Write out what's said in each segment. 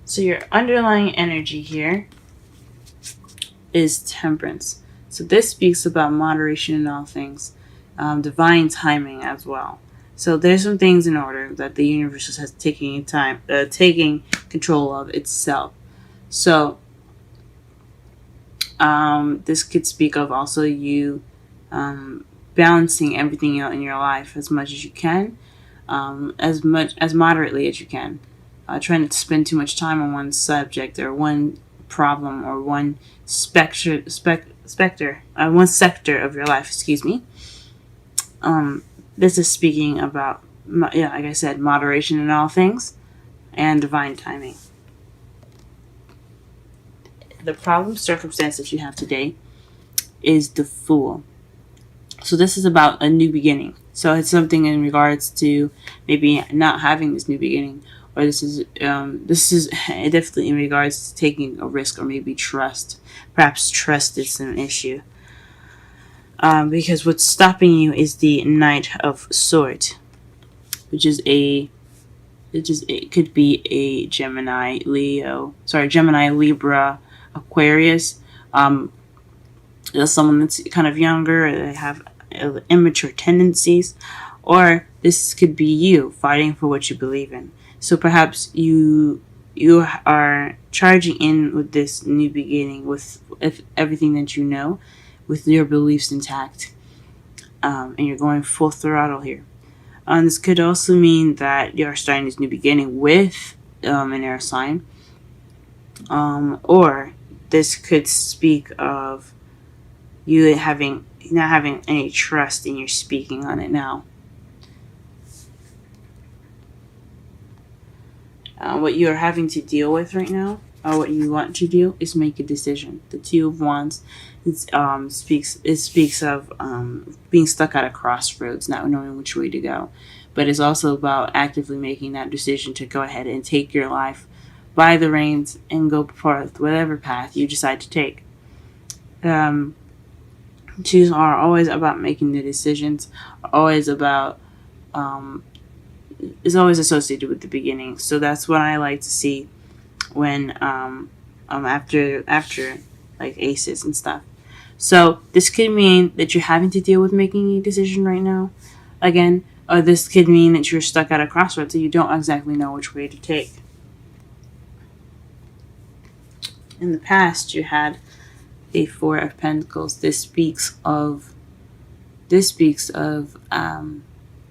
So your underlying energy here is temperance. So this speaks about moderation in all things, divine timing as well. So there's some things in order that the universe has taking control of itself. So this could speak of also you balancing everything out in your life as much as you can, as moderately as you can. Trying to spend too much time on one subject or one problem or one one sector of your life. Excuse me. This is speaking about, yeah, like I said, moderation in all things and divine timing. The problem circumstance that you have today is the Fool. So this is about a new beginning. So it's something in regards to maybe not having this new beginning, or this is definitely in regards to taking a risk or maybe trust. Perhaps trust is an issue. Because what's stopping you is the Knight of Swords, it could be a Gemini, Libra, Aquarius. Someone that's kind of younger, or they have immature tendencies, or this could be you fighting for what you believe in. So perhaps you are charging in with this new beginning with everything that you know, with your beliefs intact, and you're going full throttle here. This could also mean that you're starting this new beginning with an air sign, or this could speak of you not having any trust in your speaking on it now. What you're having to deal with right now, or what you want to do, is make a decision. The Two of Wands speaks of being stuck at a crossroads, not knowing which way to go. But it's also about actively making that decision to go ahead and take your life by the reins and go forth whatever path you decide to take. Twos are always about making the decisions, always about is always associated with the beginning. So that's what I like to see when after like aces and stuff. So this could mean that you're having to deal with making a decision right now again, or this could mean that you're stuck at a crossroads so you don't exactly know which way to take. In the past, you had a Four of Pentacles. This speaks of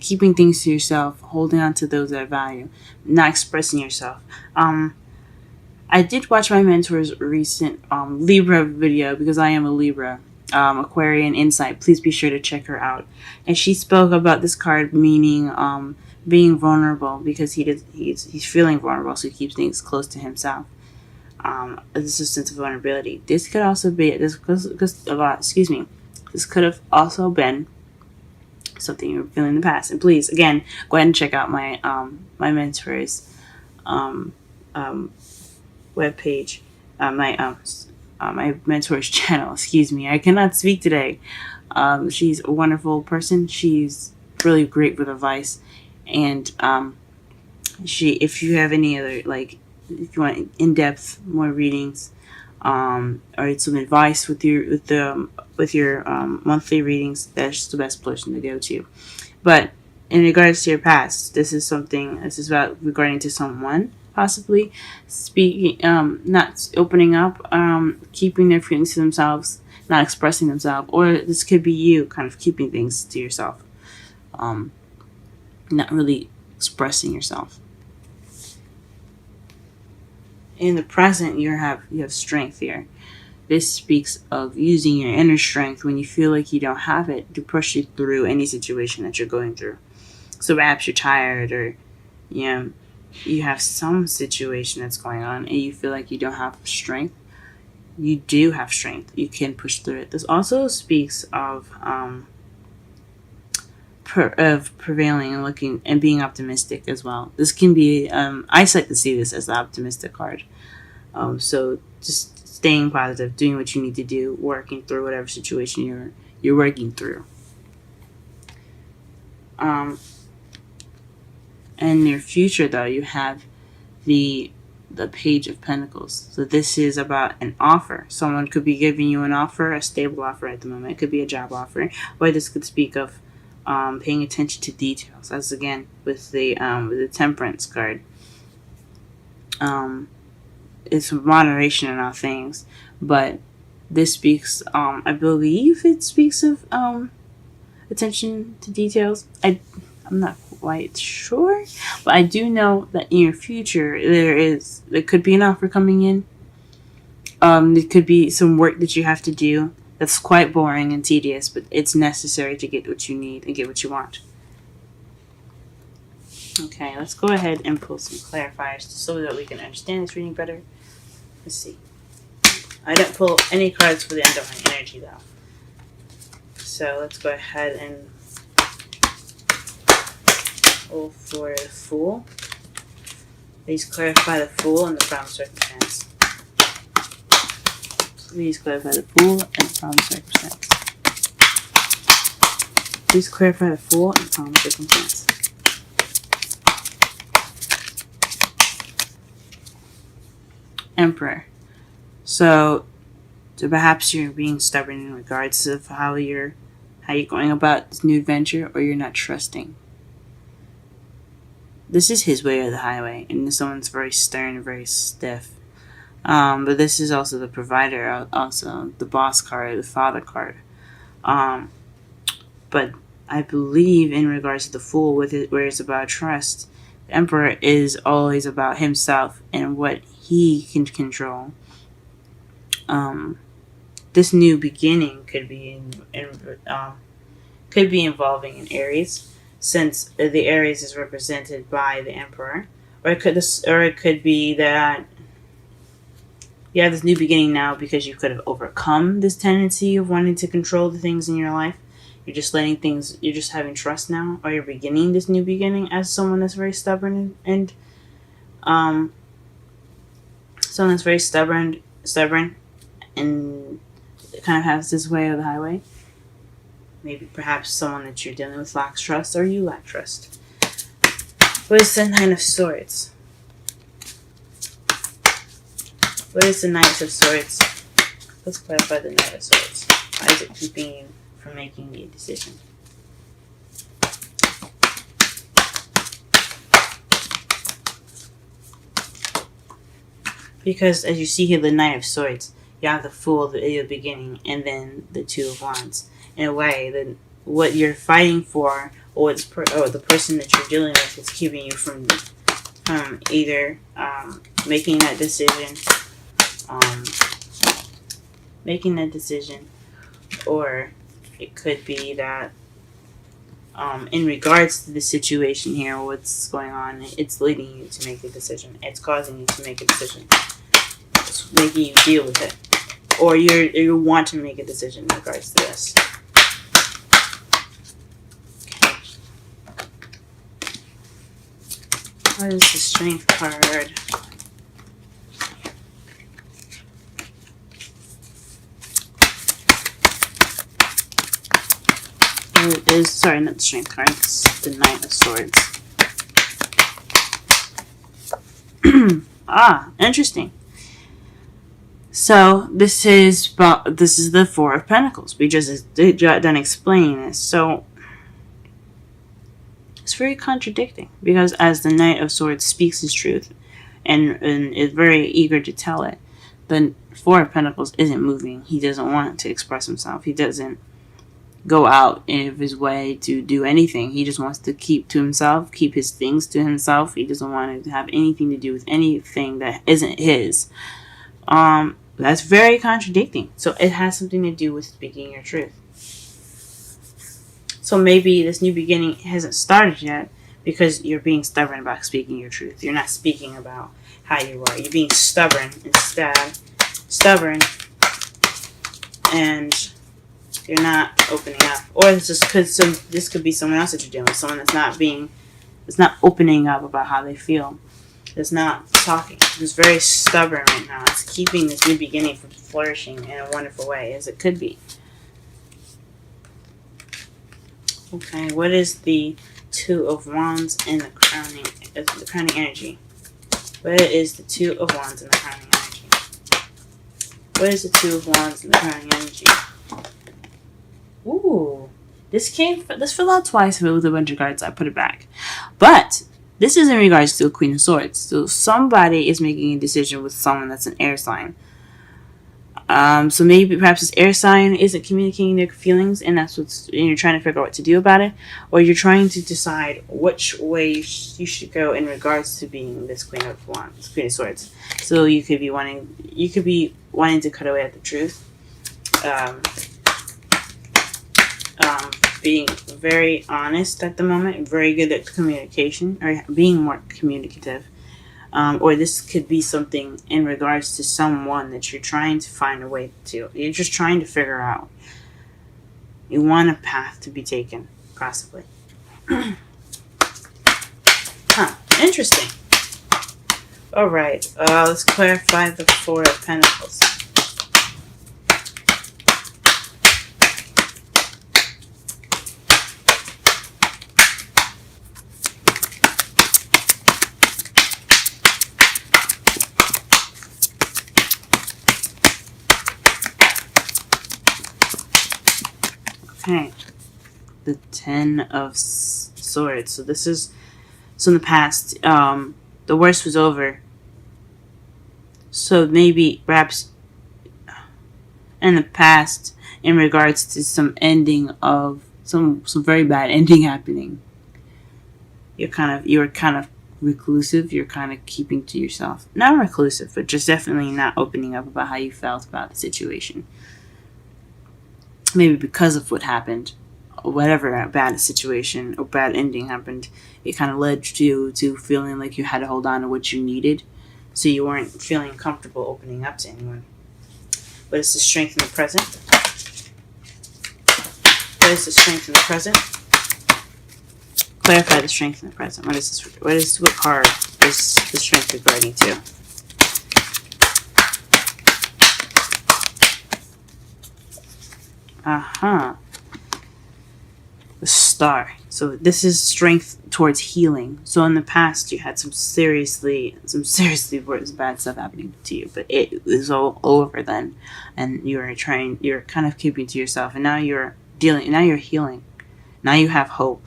keeping things to yourself, holding on to those that value, not expressing yourself. I did watch my mentor's recent Libra video, because I am a Libra, Aquarian Insight. Please be sure to check her out. And she spoke about this card meaning being vulnerable, because he's feeling vulnerable, so he keeps things close to himself. This is a sense of vulnerability. This could also be this could have also been something you were feeling in the past. And please, again, go ahead and check out my my mentor's webpage, my mentor's channel. Excuse me, I cannot speak today. She's a wonderful person. She's really great with advice, and if you have any other, like, if you want in-depth more readings, or some advice with your monthly readings, that's the best person to go to. But in regards to your past, this is about regarding to someone possibly speaking, not opening up, keeping their feelings to themselves, not expressing themselves, or this could be you kind of keeping things to yourself, not really expressing yourself. In the present, you have strength here. This speaks of using your inner strength when you feel like you don't have it, to push you through any situation that you're going through. So perhaps you're tired, or you have some situation that's going on and you feel like you don't have strength. You do have strength. You can push through it. This also speaks of prevailing and looking and being optimistic as well. This can be, I like to see this as the optimistic card. So just staying positive, doing what you need to do, working through whatever situation you're working through. In your future, though, you have the the Page of Pentacles. So this is about an offer. Someone could be giving you an offer, a stable offer at the moment. It could be a job offer, or this could speak of paying attention to details. As again with the Temperance card, it's moderation in all things, but this speaks. I believe it speaks of attention to details. I'm not quite sure, but I do know that in your future there could be an offer coming in. There could be some work that you have to do that's quite boring and tedious, but it's necessary to get what you need and get what you want. Okay, let's go ahead and pull some clarifiers so that we can understand this reading better. Let's see. I didn't pull any cards for the underlying energy though. So let's go ahead and pull for the Fool. Please clarify the Fool and the problem circumstance. Please clarify the Fool and the problem circumstance. Please clarify the Fool and the problem circumstance. Emperor. So perhaps you're being stubborn in regards to how you're going about this new adventure, or you're not trusting. This is his way or the highway, and someone's very stern and very stiff. But this is also the provider, also the boss card, the father card. But I believe in regards to the Fool, with it, where it's about trust, the Emperor is always about himself and what he can control. This new beginning could be involving an Aries, since the Aries is represented by the Emperor, or it could be that you have this new beginning now because you could have overcome this tendency of wanting to control the things in your life. You're just you're just having trust now, or you're beginning this new beginning as someone that's very stubborn and someone that's very stubborn and kind of has this way or the highway. Maybe perhaps someone that you're dealing with lacks trust, or you lack trust. What is the Nine of Swords? What is the Knight of Swords? Let's clarify the Knight of Swords. Why is it keeping you from making the decision? Because as you see here, the Knight of Swords, you have the Fool at the beginning, and then the Two of Wands. In a way, then what you're fighting for, or the person that you're dealing with, is keeping you from either making that decision, or it could be that in regards to the situation here, what's going on, it's leading you to make a decision. It's causing you to make a decision. It's making you deal with it, or you want to make a decision in regards to this. What is the Strength card? It is, sorry, not the Strength card, it's the Knight of Swords. Interesting. So this is the Four of Pentacles. We just done explaining this. So it's very contradicting, because as the Knight of Swords speaks his truth and is very eager to tell it, the Four of Pentacles isn't moving. He doesn't want to express himself. He doesn't go out of his way to do anything. He just wants to keep to himself, keep his things to himself. He doesn't want to have anything to do with anything that isn't his. That's very contradicting. So it has something to do with speaking your truth. So maybe this new beginning hasn't started yet because you're being stubborn about speaking your truth. You're not speaking about how you are. You're being stubborn instead. Stubborn, and you're not opening up. Or this could be someone else that you're dealing with. Someone that's not opening up about how they feel. That's not talking. It's very stubborn right now. It's keeping this new beginning from flourishing in a wonderful way, as it could be. Okay, what is the Two of Wands and the crowning energy? What is the Two of Wands in the crowning energy? What is the Two of Wands in the crowning energy? Ooh. This filled out twice with a bunch of cards. I put it back. But this is in regards to a Queen of Swords. So somebody is making a decision with someone that's an air sign. So maybe perhaps this air sign isn't communicating their feelings, and you're trying to figure out what to do about it, or you're trying to decide which way you should go in regards to being this Queen of Wands, Queen of Swords. So you could be wanting to cut away at the truth, being very honest at the moment, very good at communication, or being more communicative. Or this could be something in regards to someone that you're trying to find a way to. You're just trying to figure out. You want a path to be taken, possibly. Interesting. All right, let's clarify the Four of Pentacles. Okay, the Ten of Swords. So in the past, the worst was over. So maybe, perhaps, in the past, in regards to some ending of some very bad ending happening, you're kind of reclusive. You're kind of keeping to yourself. Not reclusive, but just definitely not opening up about how you felt about the situation. Maybe because of what happened, or whatever bad situation or bad ending happened, it kind of led you to feeling like you had to hold on to what you needed, so you weren't feeling comfortable opening up to anyone. What is the strength in the present? What is the strength in the present? Clarify the strength in the present. What card is the strength regarding to? The Star. So this is strength towards healing. So in the past, you had some seriously bad stuff happening to you, but it was all over then, and you're kind of keeping to yourself, and now you're healing. Now you have hope.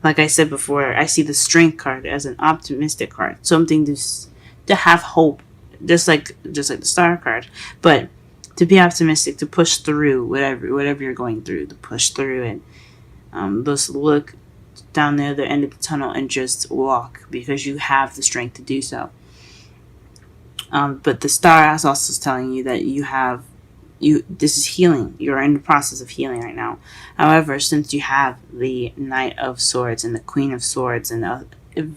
Like I said before, I see the Strength card as an optimistic card, something to have hope, just like the Star card, but to be optimistic, to push through whatever you're going through, to push through it. Just look down the other end of the tunnel and just walk, because you have the strength to do so. But the Star is also telling you that this is healing. You're in the process of healing right now. However, since you have the Knight of Swords and the Queen of Swords, and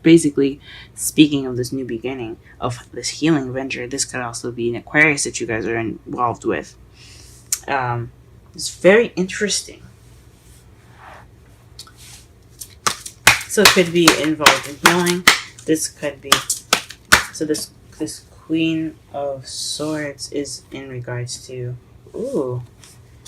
basically speaking of this new beginning, of this healing venture, this could also be an Aquarius that you guys are involved with. It's very interesting. So it could be involved in healing. This could be, so this Queen of Swords is in regards to, ooh,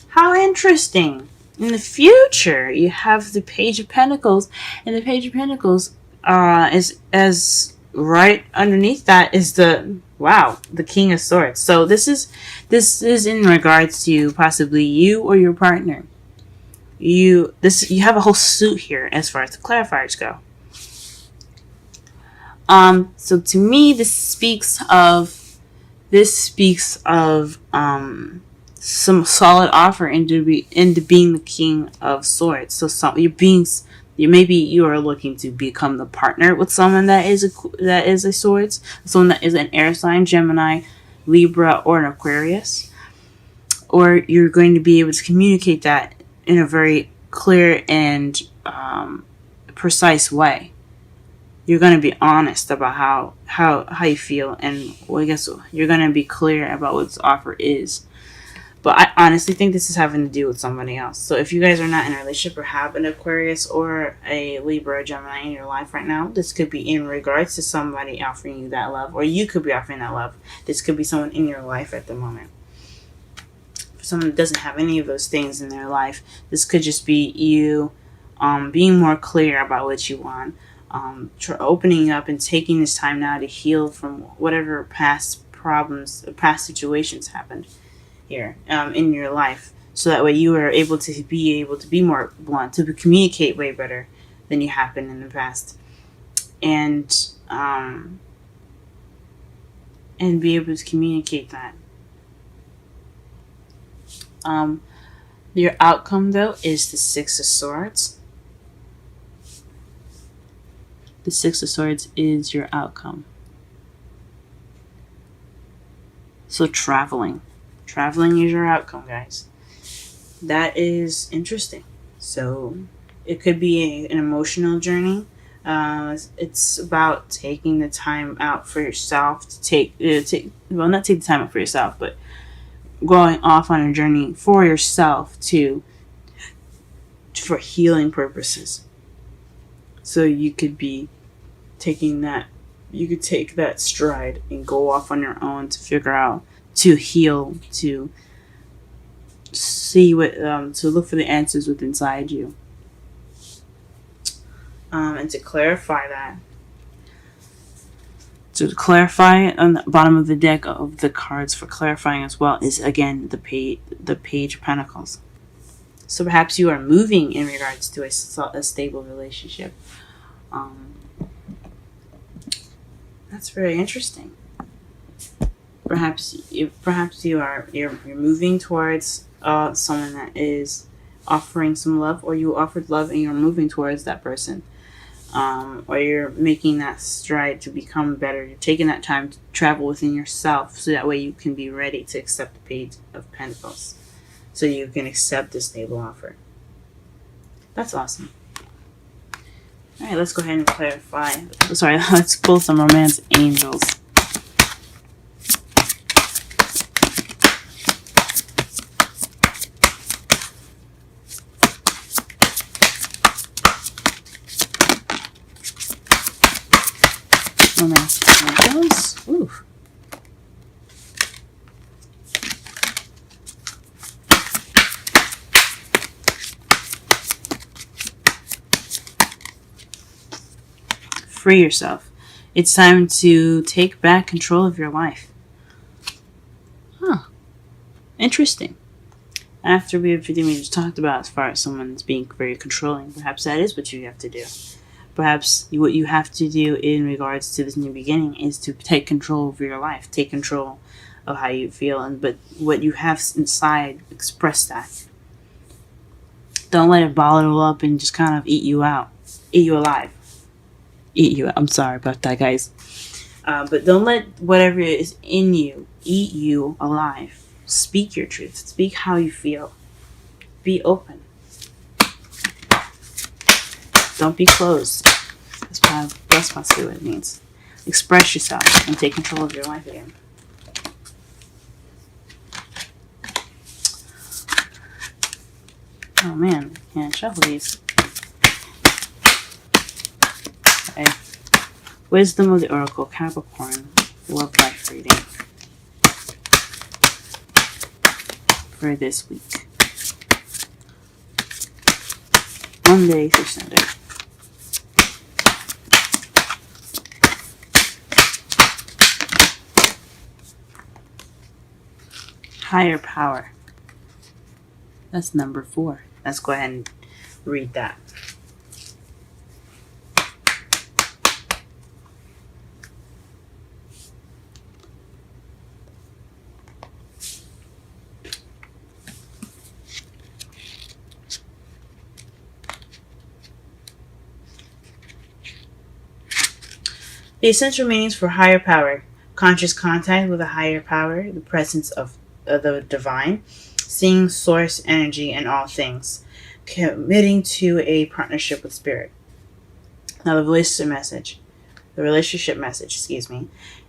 how interesting. In the future, you have the Page of Pentacles, and the Page of Pentacles is as right underneath that is the King of Swords. So this is in regards to possibly you or your partner. You have a whole suit here as far as the clarifiers go. So to me, this speaks of some solid offer into being the King of Swords. So maybe you are looking to become the partner with someone that is a Swords, someone that is an air sign, Gemini, Libra, or an Aquarius, or you're going to be able to communicate that in a very clear and precise way. You're going to be honest about how you feel, and I guess you're going to be clear about what this offer is. But I honestly think this is having to do with somebody else. So if you guys are not in a relationship or have an Aquarius or a Libra or Gemini in your life right now, this could be in regards to somebody offering you that love, or you could be offering that love. This could be someone in your life at the moment. For someone that doesn't have any of those things in their life, this could just be you being more clear about what you want. opening up and taking this time now to heal from whatever past problems, past situations happened here in your life, so that way you are able to be more blunt, to communicate way better than you have been in the past, and be able to communicate that. Your outcome, though, is the Six of Swords. The Six of Swords is your outcome. So traveling is your outcome, guys. That is interesting. So it could be an emotional journey. It's about taking the time out for yourself to not take the time out for yourself, but going off on a journey for yourself for healing purposes. So you could be taking that, you could take that stride and go off on your own to figure out, to heal, to see what, to look for the answers within inside you. And to clarify that. To clarify on the bottom of the deck of the cards for clarifying as well is, again, the Page of Pentacles. So perhaps you are moving in regards to a stable relationship. That's very interesting. Perhaps you're moving towards someone that is offering some love, or you offered love and you're moving towards that person. Or you're making that stride to become better. You're taking that time to travel within yourself, so that way you can be ready to accept the Page of Pentacles, so you can accept this stable offer. That's awesome. All right, let's go ahead and clarify. Sorry, let's pull some romance angels. Romance angels. Ooh. Free yourself. It's time to take back control of your life. Huh. Interesting. After everything we just talked about as far as someone's being very controlling, perhaps that is what you have to do. Perhaps what you have to do in regards to this new beginning is to take control of your life. Take control of how you feel, but what you have inside, express that. Don't let it bottle up and just kind of eat you out. Eat you alive. Eat you out. I'm sorry about that, guys. But don't let whatever is in you eat you alive. Speak your truth. Speak how you feel. Be open. Don't be closed. That's possibly what it means. Express yourself and take control of your life again. Oh man, can't shuffle these. Okay. Wisdom of the Oracle, Capricorn, love life reading for this week. Monday through Sunday. Higher power. That's number 4. Let's go ahead and read that. The essential meanings for higher power: conscious contact with a higher power, the presence of the divine, seeing source energy in all things, committing to a partnership with spirit. Now the relationship message,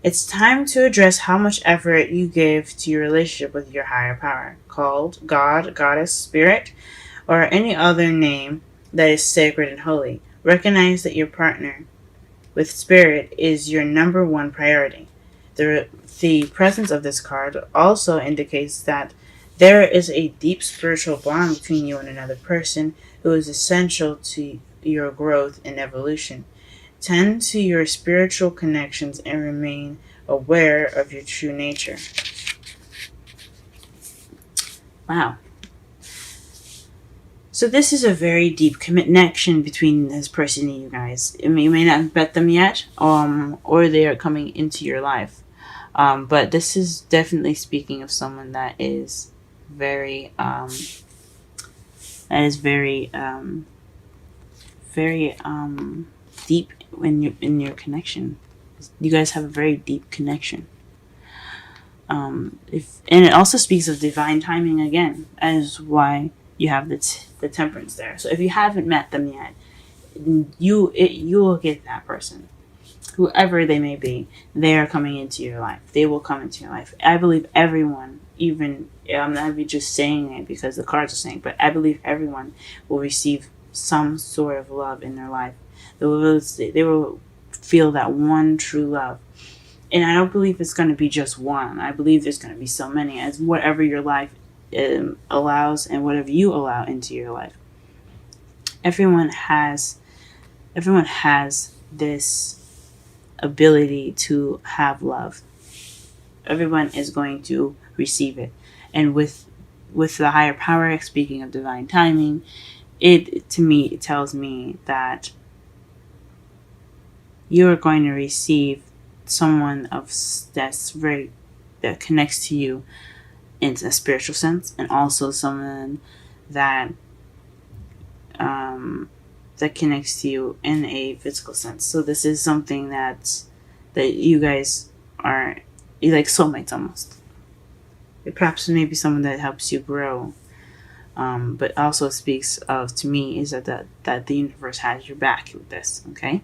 It's time to address how much effort you give to your relationship with your higher power, called God, Goddess, Spirit, or any other name that is sacred and holy. Recognize that your partner with spirit is your number one priority. The presence of this card also indicates that there is a deep spiritual bond between you and another person who is essential to your growth and evolution. Tend to your spiritual connections and remain aware of your true nature. Wow. So this is a very deep connection between this person and you guys. You may not have met them yet, or they are coming into your life. But this is definitely speaking of someone that is very, very deep in your connection. You guys have a very deep connection. And it also speaks of divine timing again, as why you have the temperance there. So if you haven't met them yet, you will get that person, whoever they may be. They are coming into your life. They will come into your life. I believe everyone, even I'm not just saying it because the cards are saying, but I believe everyone will receive some sort of love in their life. They will feel that one true love. And I don't believe it's going to be just one. I believe there's going to be so many, as whatever your life allows and whatever you allow into your life. Everyone has this ability to have love. Everyone is going to receive it. And with the higher power, speaking of divine timing, it tells me that you are going to receive someone that connects to you in a spiritual sense, and also someone that that connects to you in a physical sense. So this is something that you guys are like soulmates almost. Perhaps maybe someone that helps you grow, but also speaks of, to me, is that the universe has your back with this. Okay.